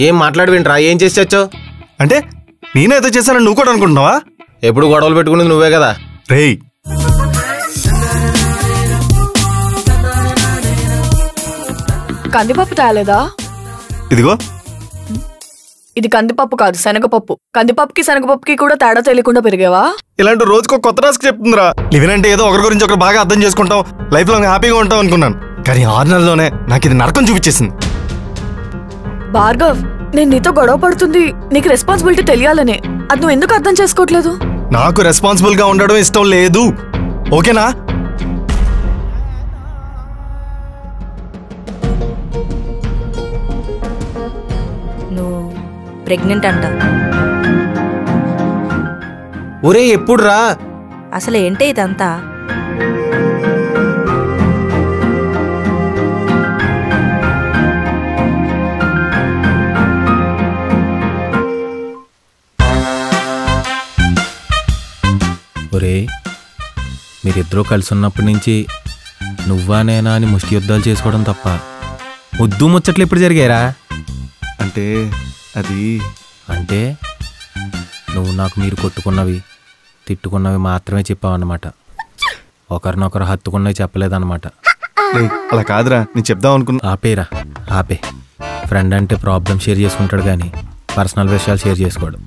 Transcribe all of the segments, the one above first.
ఏం మాట్లాడవేంట్రా? ఏం చేసి వచ్చావు? అంటే నేనేదో చేశానని నువ్వు కూడా అనుకుంటున్నావా? ఎప్పుడు గొడవలు పెట్టుకునేది నువ్వే కదా. రేయ్ కందిపప్పు తేలేదా? ఇదిగో. ఇది కందిపప్పు కాదు, శనగపప్పు. కందిపప్పుకి శనగపప్పుకి కూడా తేడా తెలియకుండా పెరిగావా? ఇలాంటి రోజుకో కొత్త రాసుకు చెప్తుందిరా. లివిన్ అంటే ఏదో ఒకరి గురించి ఒకరు బాగా అర్థం చేసుకుంటాం, లైఫ్ లాంగ్ హ్యాపీగా ఉంటాం అనుకున్నాను. కానీ 6 నెలల్లోనే నాకు ఇది నరకం చూపించేసింది. భార్గవ్, నేను నీతో గొడవ పడుతుంది నీకు రెస్పాన్సిబిలిటీ తెలియాలనే. అది నువ్వు ఎందుకు అర్థం చేసుకోవట్లేదు? నాకు రెస్పాన్సిబుల్ గా ఉండడం ఇష్టం లేదు, ఓకేనా? నువ్వు ప్రెగ్నెంట్ అంట. ఒరే ఎప్పుడు రా? అసలు ఏంటే ఇదంతా? ఒరే మీరిద్దరూ కలిసి ఉన్నప్పటి నుంచి నువ్వా నేనా అని ముష్టి యుద్ధాలు చేసుకోవడం తప్ప ముద్దు ముచ్చట్లు ఎప్పుడు జరిగారా? అంటే అది అంటే నువ్వు నాకు మీరు కొట్టుకున్నవి తిట్టుకున్నవి మాత్రమే చెప్పావన్నమాట. ఒకరినొకరు హత్తుకున్నవి చెప్పలేదన్నమాట. అలా కాదురా, నేను చెప్దాం అనుకున్నా. ఆపేరా ఆపే. ఫ్రెండ్ అంటే ప్రాబ్లం షేర్ చేసుకుంటాడు కానీ పర్సనల్ విషయాలు షేర్ చేసుకోడు,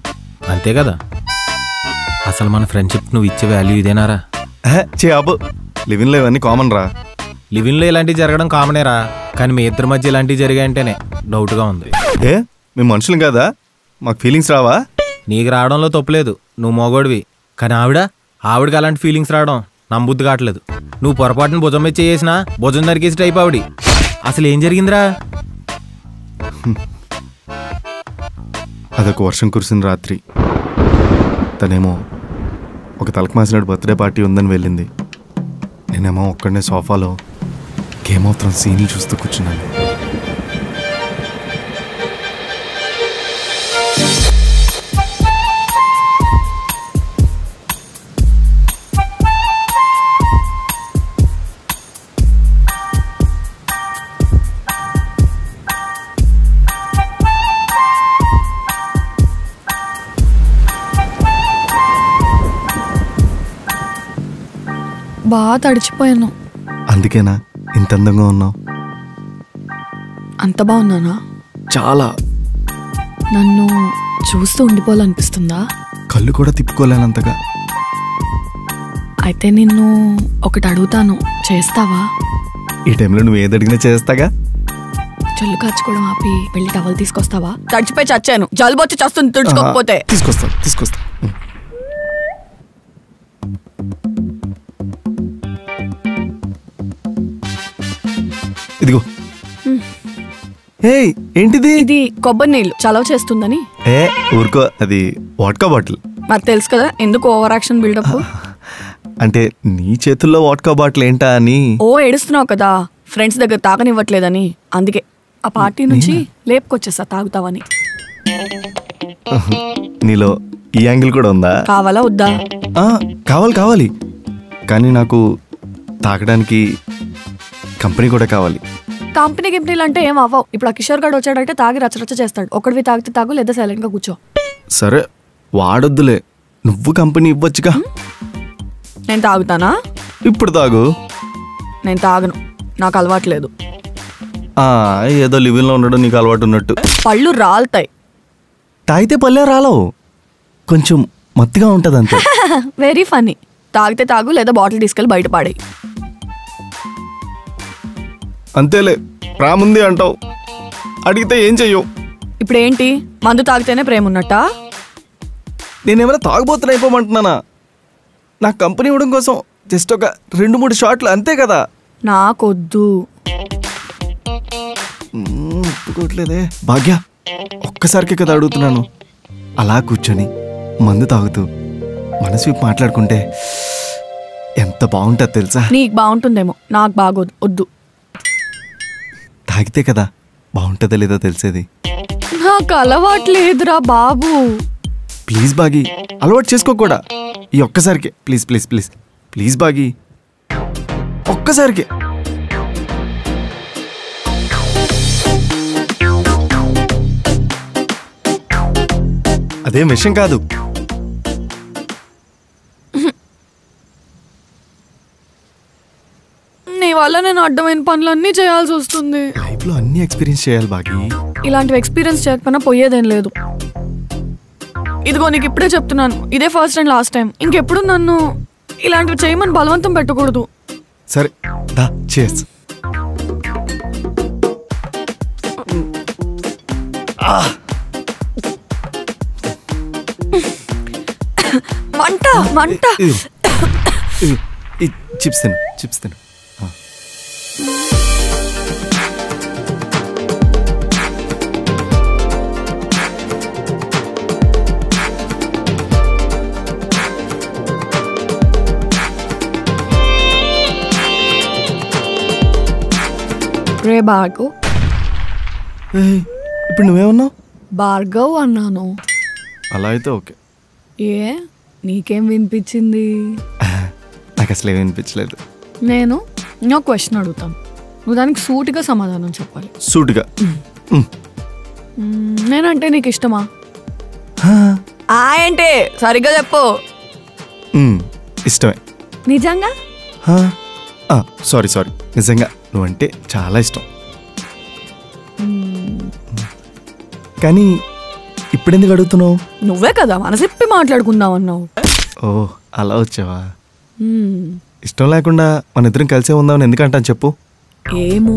అంతే కదా? అసలు మన ఫ్రెండ్షిప్ నువ్వు ఇచ్చే వాల్యూ ఇదేనారా? అబ్బో, లివిన్లో ఇవన్నీ కామన్ రా. లివిన్లో ఇలాంటివి జరగడం కామనేరా, కానీ మీ ఇద్దరి మధ్య ఇలాంటివి జరిగాయంటేనే డౌట్గా ఉంది. ఏ మేము మనుషులు కదా, మాకు ఫీలింగ్స్ రావా? నీకు రావడంలో తప్పులేదు, నువ్వు మోగోడివి. కానీ ఆవిడకి అలాంటి ఫీలింగ్స్ రావడం నమ్మబుద్ధి కావట్లేదు. నువ్వు పొరపాటున భుజం మీద చేసినా భుజం నరికేసి టైప్ ఆవిడి. అసలు ఏం జరిగిందిరా? అదొక వర్షం కురిసిన రాత్రి. తనేమో ఒక తలకు మాసినట్టు బర్త్డే పార్టీ ఉందని వెళ్ళింది. నేనేమో ఒక్కడనే సోఫాలో గేమ్ ఆఫ్ థ్రోన్స్ సీన్లు చూస్తూ కూర్చున్నాను. బాగా తడిచిపోయాను. అందుకేనా ఇంత అందంగా ఉన్నావు? అంత బాగున్నానా? చాలా. నన్ను చూస్తూ ఉండిపోవాలనిపిస్తుందా? కళ్ళు కూడా తిప్పుకోలేనంతగా. అయితే నిన్ను ఒకటి అడుగుతాను, చేస్తావా? ఈ టైంలో నువ్వు ఏది అడిగినా చేస్తాగా. చల్లు కాచుకోవడం ఆపి వెళ్ళి టవల్ తీసుకొస్తావా? తడిచిపోయి చచ్చాను, జలుబు వచ్చి చస్తుంది తుడుచుకోకపోతే. తీసుకొస్తా. ఇదిగో. ఏంటిది? ఇది కొబ్బరి నీళ్ళు, చలవ చేస్తుందని. ఊరుకో, అది వాడ్కా బాటిల్. మరి తెలుసు కదా ఎందుకు ఓవర్ యాక్షన్ బిల్డప్. అంటే నీ చేతుల్లో వాడ్కా బాటిల్ ఏంటా అని. ఏడుస్తున్నావు కదా ఫ్రెండ్స్ దగ్గర తాగనివ్వట్లేదని, అందుకే ఆ పార్టీ నుంచి లేపుకొచ్చేసా తాగుతావని. నీలో ఈ యాంగిల్ కూడా ఉందా? కావాలా వద్దా? కావాలి. కానీ నాకు తాగడానికి కంపెనీ కూడా కావాలి. కంపెనీలు అంటే ఏం అవ్వవు. ఇప్పుడు ఆ కిషోర్ గారు వచ్చాడంటే తాగి రచ్చరచ్చ చేస్తాడు. ఒకటివి తాగితే తాగు, లేదా సైలెంట్ గా కూర్చో. సరే వాడొద్దులే, నువ్వు కంపెనీ ఇవ్వచ్చుగా. నేను తాగుతానా? ఇప్పుడు తాగు. నేను తాగను, నాకు అలవాట్లేదు. ఏదో లివింగ్లో ఉండడం నీకు అలవాటు ఉన్నట్టు. పళ్ళు రాలుతాయి. తాగితే పళ్ళే రాలవు, కొంచెం మత్తుగా ఉంటుంది అంతే. Very funny. తాగితే తాగు, లేదా బాటిల్ తీసుకెళ్ళి బయట పాడేయి. అంతేలే, ప్రేముంది అంటావు, అడిగితే ఏం చెయ్యవు. ఇప్పుడేంటి, మందు తాగితేనే ప్రేమ ఉన్నట్టా? నేనేమైనా తాగుబోతున్నా అయిపోమంటున్నానా? నాకు కంపెనీ ఇవ్వడం కోసం జస్ట్ ఒక 2-3 షాట్లు అంతే కదా. నాకొద్దు. ఒప్పుకోవట్లేదే. భాగ్య, ఒక్కసారికి కదా అడుగుతున్నాను. అలా కూర్చొని మందు తాగుతూ మనసు మాట్లాడుకుంటే ఎంత బాగుంటుంది తెలుసా? నీకు బాగుంటుందేమో, నాకు బాగోదు, వద్దు. తాగితే కదా బాగుంటుందో లేదో తెలిసేది. నాకు అలవాట్లేదురా బాబు. ప్లీజ్ బాగి, అలవాటు చేసుకోకూడా. ఈ ఒక్కసారికి ప్లీజ్ ప్లీజ్ ప్లీజ్ ప్లీజ్ బాగి, ఒక్కసారికి. అదేం విషయం కాదు. నీ వల్ల నేను అడ్డమైన పనులన్నీ చేయాల్సి వస్తుంది. లైఫ్లో అన్ని ఎక్స్పీరియన్స్ చేయాలి బాగి. ఇలాంటివి ఎక్స్పీరియన్స్ చేయకపోయినా పోయేదేం లేదు. ఇదిగో నీకు ఇప్పుడే చెప్తున్నాను, ఇదే ఫస్ట్ అండ్ లాస్ట్ టైం. ఇంకెప్పుడు నన్ను ఇలాంటివి చేయమని బలవంతం పెట్టకూడదు. సరే దా చేస్. మంట మంట. చిప్స్ తిను, చిప్స్ తిను. రే భార్గవ్. ఇప్పుడు నువ్వేమన్నావు? భార్గవ్ అన్నాను. అలా అయితే ఓకే. ఏ నీకేం వినిపించింది? నాకు అసలు ఏమి వినిపించలేదు. నేను ఇంకో క్వశ్చన్ అడుగుతాను, నువ్వు దానికి సూటిగా సమాధానం చెప్పాలి. సూటిగా. నేనంటే నీకు ఇష్టమా? అంటే సరిగ్గా చెప్పు. ఇష్టమే. నిజంగా? సారీ నిజంగా నువ్వంటే చాలా ఇష్టం. కానీ ఇప్పుడెందుకు అడుగుతున్నావు? నువ్వే కదా మనసిప్పి మాట్లాడుకుందాం అన్నావు. ఓ అలా వచ్చావా? ఇష్టం లేకుండా మన ఇద్దరం కలిసే ఉందామని ఎందుకంటాను చెప్పు. ఏమో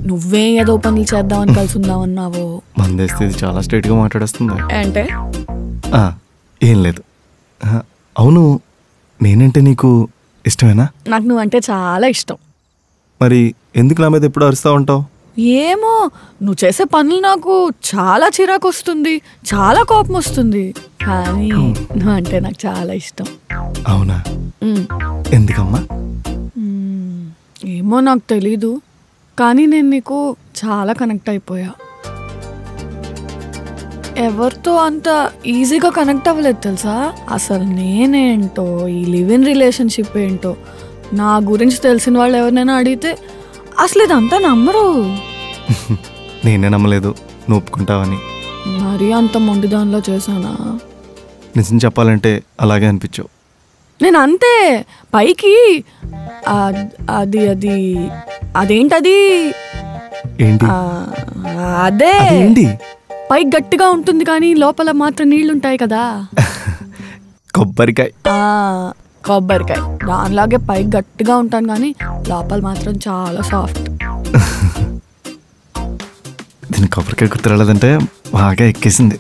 నువ్వే ఏదో పనులు చేద్దామని కలిసి ఉందామన్నావు. మందేస్తే ఇది చాలా స్ట్రైట్గా మాట్లాడేస్తుంది. అంటే ఏం లేదు. అవును, నేనంటే నీకు ఇష్టమేనా? నాకు నువ్వంటే చాలా ఇష్టం. మరి ఎందుకు నా మీద ఎప్పుడు అరుస్తూ ఉంటావు? ఏమో నువ్వు చేసే పనులు నాకు చాలా చిరాకు వస్తుంది, చాలా కోపం వస్తుంది. కానీ నువ్వు అంటే నాకు చాలా ఇష్టం. అవునా? ఎందుకమ్మా? ఏమో నాకు తెలీదు, కానీ నేను నీకు చాలా కనెక్ట్ అయిపోయా. ఎవరితో అంత ఈజీగా కనెక్ట్ అవ్వలేదు తెలుసా. అసలు నేనేంటో, ఈ లివ్ ఇన్ రిలేషన్షిప్ ఏంటో నా గురించి తెలిసిన వాళ్ళు ఎవరినైనా అడిగితే అసలు ఇదంతా నమ్మరు. నేనే నమ్మలేదు నువ్వు ఒప్పుకుంటావని. మరీ అంత మొండి దానిలో చేశానా? నిజం చెప్పాలంటే అలాగే అనిపించావు. నేను అంతే. పైకి అది అది అదేంటది ఏంటి? అదే ఏంటి? పైకి గట్టిగా ఉంటుంది కానీ లోపల మాత్రం నీళ్లుంటాయి కదా. కొబ్బరికాయ. కొబ్బరికాయ దానిలాగే పైకి గట్టిగా ఉంటాను కానీ లోపల మాత్రం చాలా సాఫ్ట్. దీని కొబ్బరికాయ గుర్తురాలేదంటే బాగా ఎక్కేసింది.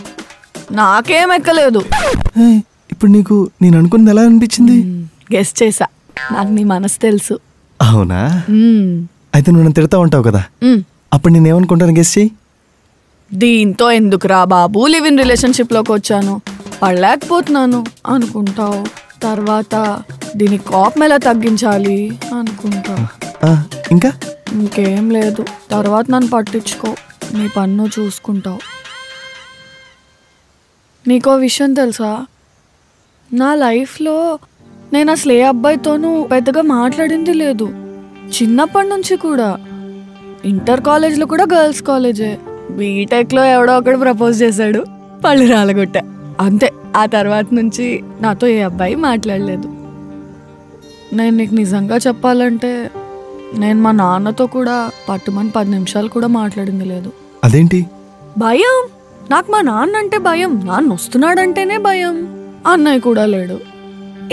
నాకేం ఎక్కలేదు. ఇప్పుడు నీకు నేను అనుకున్నది ఎలా అనిపించింది? గెస్ చేసా, నాకు నీ మనసు తెలుసు. అవునా? అయితే నువ్వు నన్ను తిడతా ఉంటావు కదా, అప్పుడు నేనేమనుకుంటాను గెస్ చెయ్యి. దీంతో ఎందుకురా బాబు లివ్ ఇన్ రిలేషన్షిప్లోకి వచ్చాను, పడలేకపోతున్నాను అనుకుంటావు. తర్వాత దీని కోపం ఎలా తగ్గించాలి అనుకుంటావు. ఇంకా ఇంకేం లేదు. తర్వాత నన్ను పట్టించుకో, నీ పన్ను చూసుకుంటావు. నీకో విషయం తెలుసా, నా లైఫ్లో నేను అసలు ఏ అబ్బాయితోనూ పెద్దగా మాట్లాడింది లేదు. చిన్నప్పటి నుంచి కూడా. ఇంటర్ కాలేజ్లో కూడా గర్ల్స్ కాలేజే. బీటెక్లో ఎవడో ఒకడు ప్రపోజ్ చేశాడు, పళ్ళు రాలగొట్టా అంతే. ఆ తర్వాత నుంచి నాతో ఏ అబ్బాయి మాట్లాడలేదు. నేను నీకు నిజంగా చెప్పాలంటే నేను మా నాన్నతో కూడా పట్టుమని 10 నిమిషాలు కూడా మాట్లాడింది లేదు. అదేంటి? భయం. నాకు మా నాన్న అంటే భయం. నాన్న వస్తున్నాడంటేనే భయం. అన్నయ్య కూడా లేడు.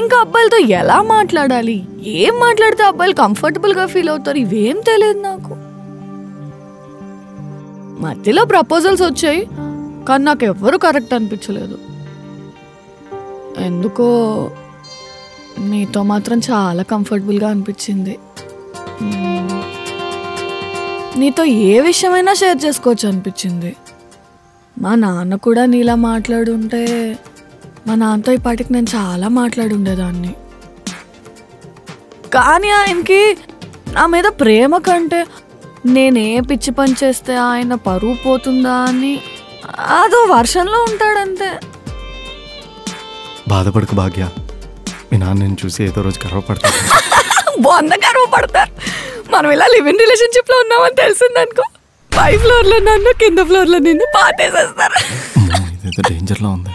ఇంకా అబ్బాయిలతో ఎలా మాట్లాడాలి, ఏం మాట్లాడితే అబ్బాయిలు కంఫర్టబుల్గా ఫీల్ అవుతారు, ఇవేం తెలియదు నాకు. మధ్యలో ప్రపోజల్స్ వచ్చాయి కానీ నాకు ఎవ్వరూ కరెక్ట్ అనిపించలేదు. ఎందుకో నీతో మాత్రం చాలా కంఫర్టబుల్గా అనిపించింది. నీతో ఏ విషయమైనా షేర్ చేసుకోవచ్చు అనిపించింది. మా నాన్న కూడా నీలా మాట్లాడుంటే మా నాన్నతో ఈ పాటికి నేను చాలా మాట్లాడి ఉండేదాన్ని. కానీ ఆయనకి నా మీద ప్రేమ కంటే నేనే పిచ్చి పని చేస్తే ఆయన పరువు పోతుందా అని అదో వర్షంలో ఉంటాడంతే. బాధపడకు భాగ్య, మీ నాన్న నేను చూసి ఏదో రోజు గర్వపడతాను. బొంద గర్వపడతారు. మనం ఇలా లివ్ ఇన్ రిలేషన్షిప్ లో ఉన్నామని తెలిసిందనుకో, 5 ఫ్లోర్లో నన్ను, కింద ఫ్లోర్లో నిన్ను పాతేసేస్తారు. ఇదేదో డేంజర్లో ఉంది.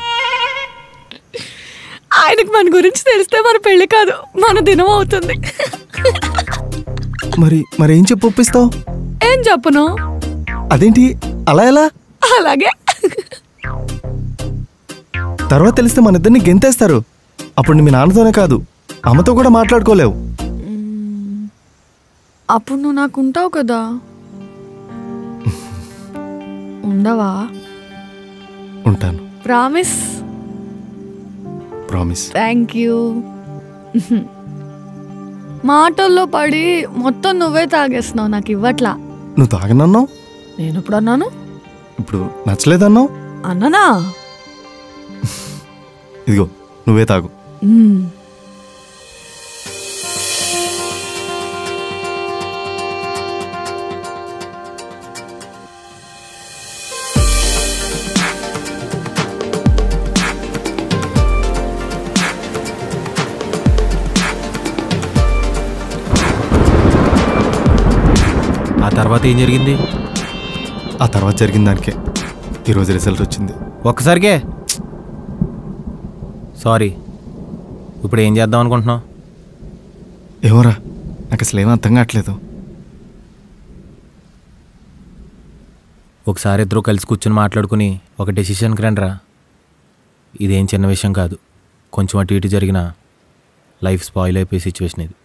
ఆయనకు మన గురించి తెలిస్తే మన పెళ్లి కాదు, మన దినం అవుతుంది. మరి ఏం చెప్పి ఒప్పిస్తావు? ఏం చెప్పను? అదేంటి అలా ఎలా? అలాగే. తర్వాత తెలిస్తే మన ఇద్దరిని గెంతేస్తారు. అప్పుడు మీ నాన్నతోనే కాదు, అమ్మతో కూడా మాట్లాడుకోలేవు. అప్పుడు నువ్వు నాకు ఉంటావు కదా. ఉండవా? ఉంటాను. ప్రామిస్? ప్రామిస్. Thank you. మాటల్లో పడి మొత్తం నువ్వే తాగేస్తున్నావు, నాకు ఇవ్వట్లా. నువ్వు తాగనన్నావు, నేను ఇప్పుడు అన్నాను. ఇప్పుడు నచ్చలేదన్నావు. అన్నానా? ఇదిగో నువ్వే తాగు. ఆ తర్వాత ఏం జరిగింది? ఆ తర్వాత జరిగిన దానికే ఈరోజు రిజల్ట్ వచ్చింది. ఒక్కసారికే? సారీ. ఇప్పుడు ఏం చేద్దాం అనుకుంటున్నావు? ఏమోరా, నాకు అసలు ఏమీ అర్థం కావట్లేదు. ఒకసారి ఇద్దరు కలిసి కూర్చొని మాట్లాడుకుని ఒక డెసిషన్కి రండిరా. ఇదేం చిన్న విషయం కాదు. కొంచెం అటు ఇటు జరిగిన లైఫ్ స్పాయిల్ అయిపోయే సిచ్యువేషన్ ఇది.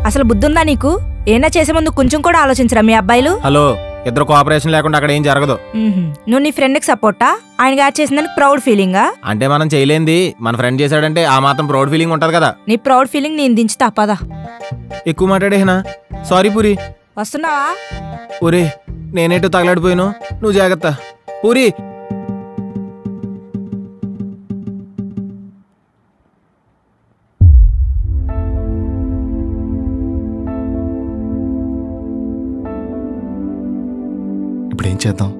అసలు బుద్ధుందా నీకు? ఏనా చేసే ముందు కొంచెం కూడా ఆలోచించరా మీ అబ్బాయిలు? హలో, ఇద్దరు కోఆపరేషన్ లేకుండా అక్కడ ఏం జరగదు. నువ్వు నీ ఫ్రెండ్కి సపోర్టా? ఆయన యాడ్ చేసిందని ప్రౌడ్ ఫీలింగా? అంటే మనం చేయలేంది మన ఫ్రెండ్ చేశాడంటే ఆ మాత్రం ప్రౌడ్ ఫీలింగ్ ఉంటది కదా. నీ ప్రౌడ్ ఫీలింగ్ నేను దించి తప్పదా? ఎక్కువ మాట్లాడేనా? సారీ పూరి. వస్తున్నావా? పూరి, నేనేటో తగలాడిపోయాను, నువ్వు జాగ్రత్త. పూరి, ఇప్పుడు ఏం చేద్దాం?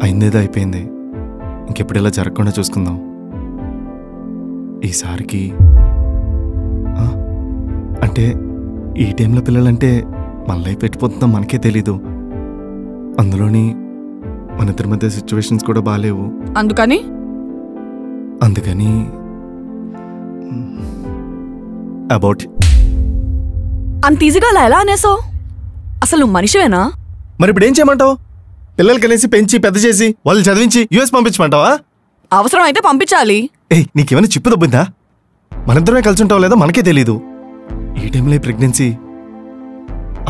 అయిందేదో అయిపోయింది. ఇంకెప్పుడు ఇలా జరగకుండా చూసుకుందాం. ఈసారికి అంటే ఈ టైంలో పిల్లలంటే మళ్ళీ పెట్టిపోతుందో మనకే తెలీదు. అందులోని మన ఇద్దరి మధ్య సిచ్యువేషన్స్ కూడా బాగాలేవు. అందుకని అబౌట్ అంత ఈజీగా అలా ఎలా అనేసావు? అసలు నువ్వు మనిషివేనా? మరి ఇప్పుడు ఏం చేయమంటావు? పిల్లలు కనేసి పెంచి పెద్ద చేసి వాళ్ళు చదివించి యుఎస్ పంపించమంటావా? అవసరం అయితే పంపించాలి. ఏయ్, నీకేమైనా చిప్పు దొబ్బిందా? మనిద్దరమే కలిసి ఉంటావు లేదో మనకే తెలీదు. ఈ టైంలో ప్రెగ్నెన్సీ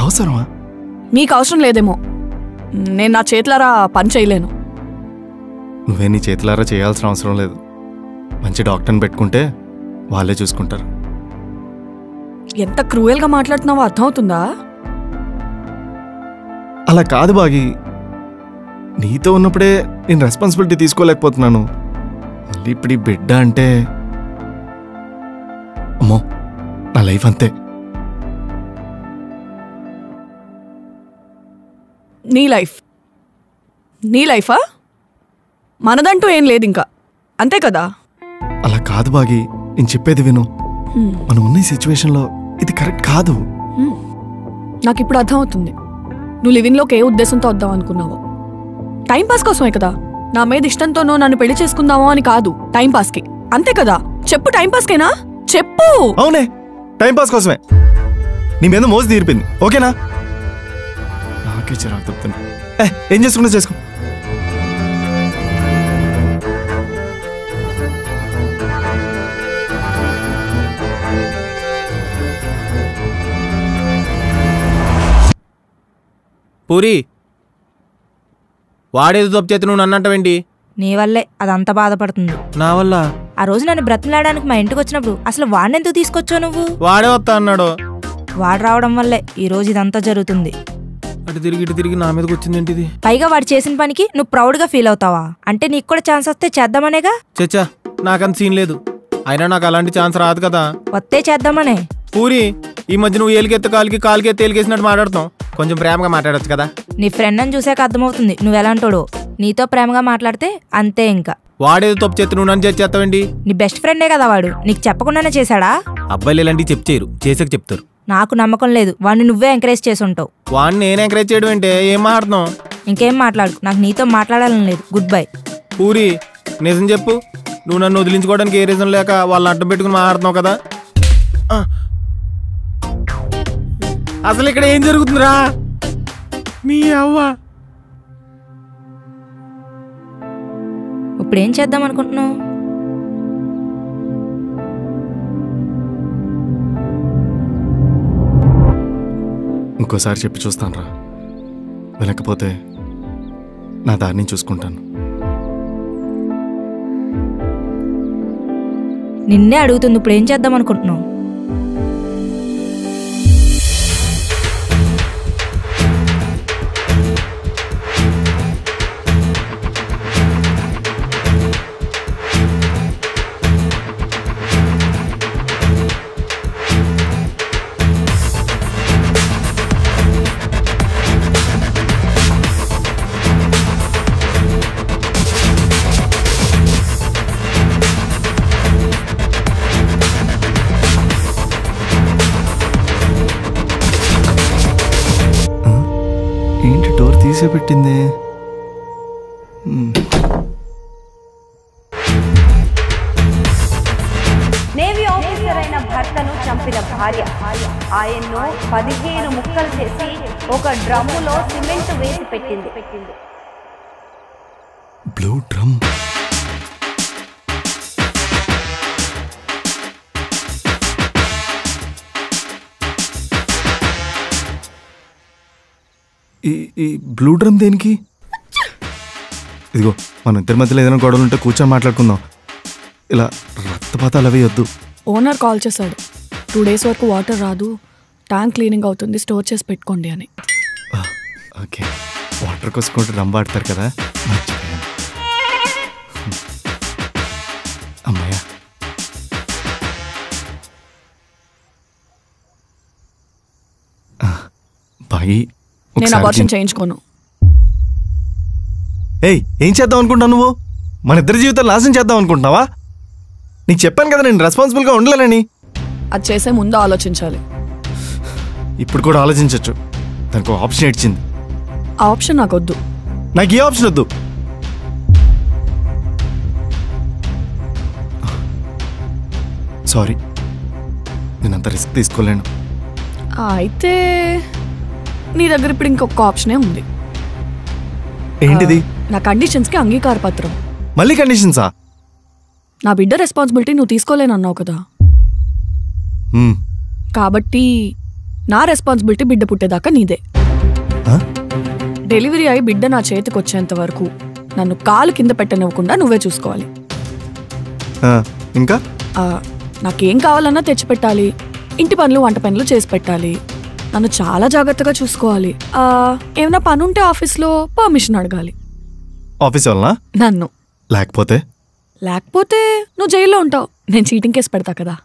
అవసరమా? మీకు అవసరం లేదేమో. నేను నా చేతులారా పని చేయలేను. నువ్వే నీ చేతులారా చేయాల్సిన అవసరం లేదు. మంచి డాక్టర్ని పెట్టుకుంటే వాళ్ళే చూసుకుంటారు. ఎంత క్రూయల్గా మాట్లాడుతున్నావో అర్థమవుతుందా? అలా కాదు బాగి, నీతో ఉన్నప్పుడే నేను రెస్పాన్సిబిలిటీ తీసుకోలేకపోతున్నాను. మళ్ళీ ఇప్పుడు ఈ బిడ్డ అంటే అమ్మో, నా లైఫ్ అంతే. నీ లైఫా? మనదంటూ ఏం లేదు ఇంకా, అంతే కదా? అలా కాదు బాగి, నేను చెప్పేది విను. మనం ఉన్న ఈ సిచ్యువేషన్లో ఇది కరెక్ట్ కాదు. నాకు ఇప్పుడు అర్థమవుతుంది నువ్వు లివింగ్లోకి ఏ ఉద్దేశంతో వద్దాం అనుకున్నావో. టైంపాస్ కోసమే కదా. నా మీద ఇష్టంతోనో నన్ను పెళ్లి చేసుకుందామో అని కాదు, టైంపాస్కి. అంతే కదా? చెప్పు, టైంపాస్కేనా? చెప్పు. అవునే, టైంపాస్ కోసమే. నీ మీద మోజు తీరిపోయింది, ఓకేనా? నాకే చిరాకు తప్పుతున్నా. ఏం చేసుకున్నా చేసుకో. పూరి, వాడేది తప్పు చేతి నువ్వు నన్ను అంటావేంటి? నీ వల్లే అదంతా బాధపడుతుంది. నా వల్ల? ఆ రోజు నన్ను బ్రతిమలాడడానికి మా ఇంటికి వచ్చినప్పుడు అసలు వాడినెందుకు తీసుకొచ్చావు నువ్వు? వాడే వస్తా అన్నాడు. వాడు రావడం వల్లే ఈ రోజు ఇదంతా జరుగుతుంది. అటు తిరిగి ఇటు తిరిగి నా మీదకి వచ్చింది ఏంటిది? పైగా వాడు చేసిన పనికి నువ్వు ప్రౌడ్గా ఫీల్ అవుతావా? అంటే నీకు కూడా ఛాన్స్ వస్తే చేద్దామనేగా. చచ్చా, నాకంత సీన్ లేదు. అయినా నాకు అలాంటి ఛాన్స్ రాదు కదా. వస్తే చేద్దామనే. పూరి, ఈ మధ్య నువ్వు ఏలికెత్త కాలుకి ఏలికేసినట్టు మాట్లాడుతావు. కొంచెం ప్రేమగా మాట్లాడొచ్చు కదా. నీ ఫ్రెండ్ అని చూసాక అర్థమవుతుంది నువ్వెలాంటోడో. నీతో ప్రేమగా మాట్లాడితే అంతే. ఇంకా వాడేది తప్పు చేతి నువ్వు నన్ను చేస్తావేంటి? నీ బెస్ట్ ఫ్రెండే కదా వాడు, నీకు చెప్పకుండానే చేశాడా? అబ్బాయిలు ఇలాంటివి చేయరు, చేసాక చెప్తారు. నాకు నమ్మకం లేదు, వాడిని నువ్వే ఎంకరేజ్ చేసి ఉంటావు. వాడిని నేను ఎంకరేజ్ చేయడం అంటే ఏం మాట్లాడుతున్నావు? ఇంకేం మాట్లాడు, నాకు నీతో మాట్లాడాలని లేదు. Good bye. పూరి నిజం చెప్పు, నువ్వు నన్ను వదిలించుకోవడానికి ఏ రీజన్ లేక వాళ్ళని అడ్డం పెట్టుకుని మాట్లాడుతున్నావు కదా? అసలు ఇక్కడ ఏం జరుగుతుందిరా? నీ అవ్వ ఇప్పుడు ఏం చేద్దాం అనుకుంటున్నావు? ఇంకోసారి చెప్పి చూస్తాను రా, వినకపోతే నా దారిని చూసుకుంటాను. నిన్నే అడుగుతుంది, ఇప్పుడు ఏం చేద్దాం అనుకుంటున్నావు? ఏంటి డోర్ తీసే పెట్టింది? నేవీ ఆఫీసర్ అయిన భర్తను చంపిన భార్య ఆయన్ను 15 ముక్కలు చేసి ఒక డ్రమ్ములో సిమెంట్ వేసి పెట్టింది. Blue drum. ఈ బ్లూ డ్రమ్ దేనికి? ఇదిగో మన ఇద్దరి మధ్యలో ఏదైనా గొడవలు ఉంటే కూర్చొని మాట్లాడుకుందాం, ఇలా రక్తపాతాలు అవి వద్దు. ఓనర్ కాల్ చేశాడు, 2 days వరకు వాటర్ రాదు, ట్యాంక్ క్లీనింగ్ అవుతుంది, స్టోర్ చేసి పెట్టుకోండి అని. ఓకే, వాటర్ కోసుకుంటే డ్రమ్ వాడతారు కదా, మర్చిపోయాను. అమ్మాయ బాయి, నేను అబార్షన్ చేయించుకోను. ఏయ్, ఏం చేద్దాం అనుకుంటావు నువ్వు? మన ఇద్దరి జీవితాలు నాశనం చేద్దాం అనుకుంటున్నావా? నీకు చెప్పాను కదా నేను రెస్పాన్సిబుల్గా ఉండలేనని. అది చేసే ముందు ఆలోచించాలి. ఇప్పుడు కూడా ఆలోచించవచ్చు, దానికి ఆప్షన్ ఇచ్చింది. ఆ ఆప్షన్ నాకు వద్దు. నాకు ఏ ఆప్షన్ వద్దు. సారీ, నేను అంత రిస్క్ తీసుకోలేను. అయితే నీ దగ్గర ఇప్పుడు ఇంకొక ఆప్షనే ఉంది. ఏంటిది? నా కండిషన్స్కి అంగీకార పత్రం. మళ్ళీ కండిషన్సా? నా బిడ్డ రెస్పాన్సిబిలిటీ నువ్వు తీసుకోలేనన్నావు కదా, కాబట్టి నా రెస్పాన్సిబిలిటీ బిడ్డ పుట్టేదాకా నీదే. డెలివరీ అయి బిడ్డ నా చేతికి వచ్చేంత వరకు నన్ను కాలు కింద పెట్టనివ్వకుండా నువ్వే చూసుకోవాలి. ఇంకా నాకేం కావాలన్నా తెచ్చిపెట్టాలి, ఇంటి పనులు వంట పనులు చేసి పెట్టాలి, నన్ను చాలా జాగ్రత్తగా చూసుకోవాలి. ఏమైనా పని ఉంటే ఆఫీస్లో పర్మిషన్ అడగాలి. ఆఫీస్ వలన? నన్ను. లేకపోతే నువ్వు జైల్లో ఉంటావు, నేను చీటింగ్ కేసు పెడతా కదా.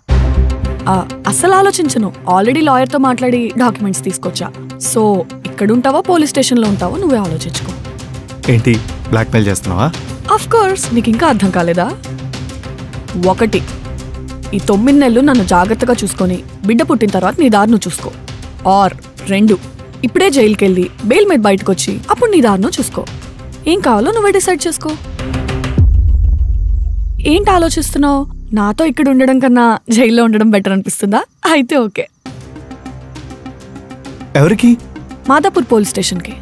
అస్సలు ఆలోచించను, ఆల్రెడీ లాయర్తో మాట్లాడి డాక్యుమెంట్స్ తీసుకొచ్చా. సో ఇక్కడుంటావో పోలీస్ స్టేషన్లో ఉంటావో నువ్వే ఆలోచించుకో. ఏంటి, బ్లాక్మెయిల్ చేస్తున్నావా? ఆఫ్ కోర్స్, నీకు ఇంకా అర్థం కాలేదా? 1, ఈ 9 నెలలు నన్ను జాగ్రత్తగా చూసుకొని బిడ్డ పుట్టిన తర్వాత నీ దారి నువ్వు చూసుకో. ఆర్ 2, ఇప్పుడే జైలుకి వెళ్ళి బెయిల్ మీద బయటకు వచ్చి అప్పుడు నీ దారి నువ్వు చూసుకో. ఏం కావాలో నువ్వే డిసైడ్ చేసుకో. ఏంటి ఆలోచిస్తున్నావు? నాతో ఇక్కడ ఉండడం కన్నా జైల్లో ఉండడం బెటర్ అనిపిస్తుందా? అయితే ఓకే. ఎవరికి? మాదాపూర్ పోలీస్ స్టేషన్కి.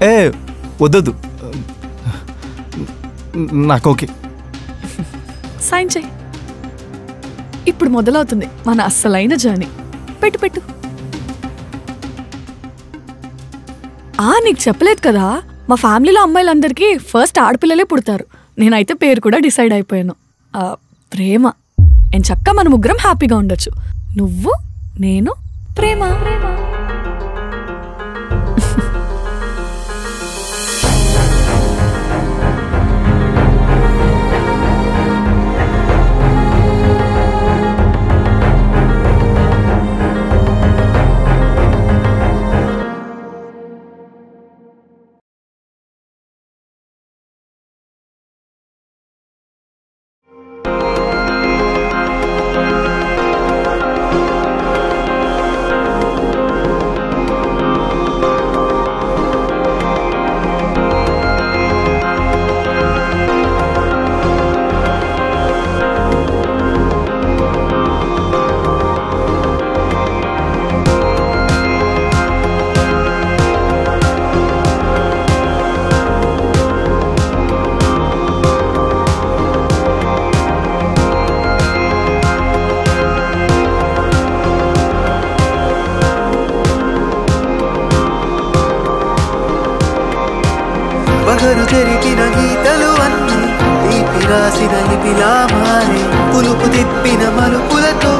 వద్దొద్దు, నాకు ఓకే. సైన్ చెయ్యి. ఇప్పుడు మొదలవుతుంది మన అస్సలైన జర్నీ. పెట్టు. నీకు చెప్పలేదు కదా, మా ఫ్యామిలీలో అమ్మాయిలందరికీ ఫస్ట్ ఆడపిల్లలే పుడతారు. నేనైతే పేరు కూడా డిసైడ్ అయిపోయాను, ప్రేమ. నేను చక్క మన ముగ్గురం హ్యాపీగా ఉండొచ్చు, నువ్వు నేను ప్రేమ. పులుపు తిప్పిన మలుపులతో